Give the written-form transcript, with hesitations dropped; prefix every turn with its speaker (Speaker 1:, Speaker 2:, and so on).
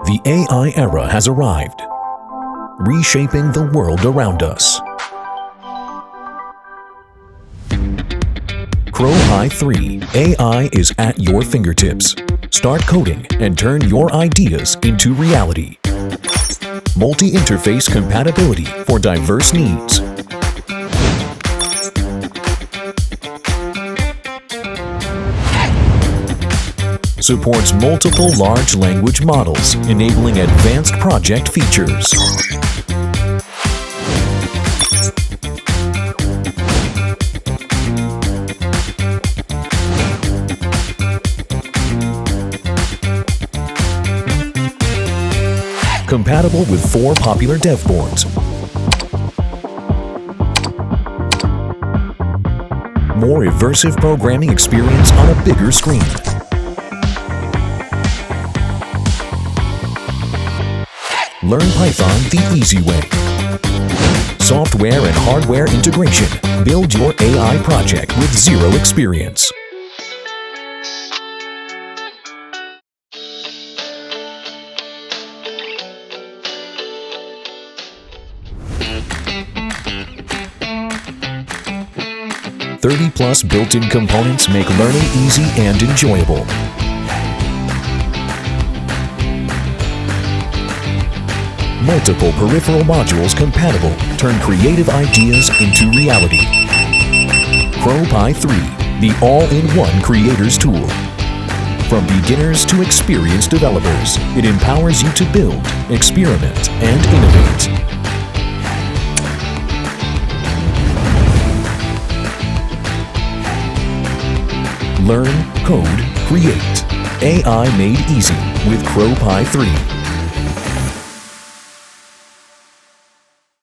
Speaker 1: The AI era has arrived, reshaping the world around us. CrowPi 3 AI is at your fingertips. Start coding and turn your ideas into reality. Multi-interface compatibility for diverse needs. Supports multiple large language models, enabling advanced project features. Compatible with 4 popular dev boards. More immersive programming experience on a bigger screen. Learn Python the easy way. Software and hardware integration. Build your AI project with zero experience. +30 built-in components make learning easy and enjoyable. Multiple peripheral modules compatible turn creative ideas into reality. CrowPi 3, the all-in-one creator's tool. From beginners to experienced developers, it empowers you to build, experiment, and innovate. Learn, code, create. AI made easy with CrowPi 3.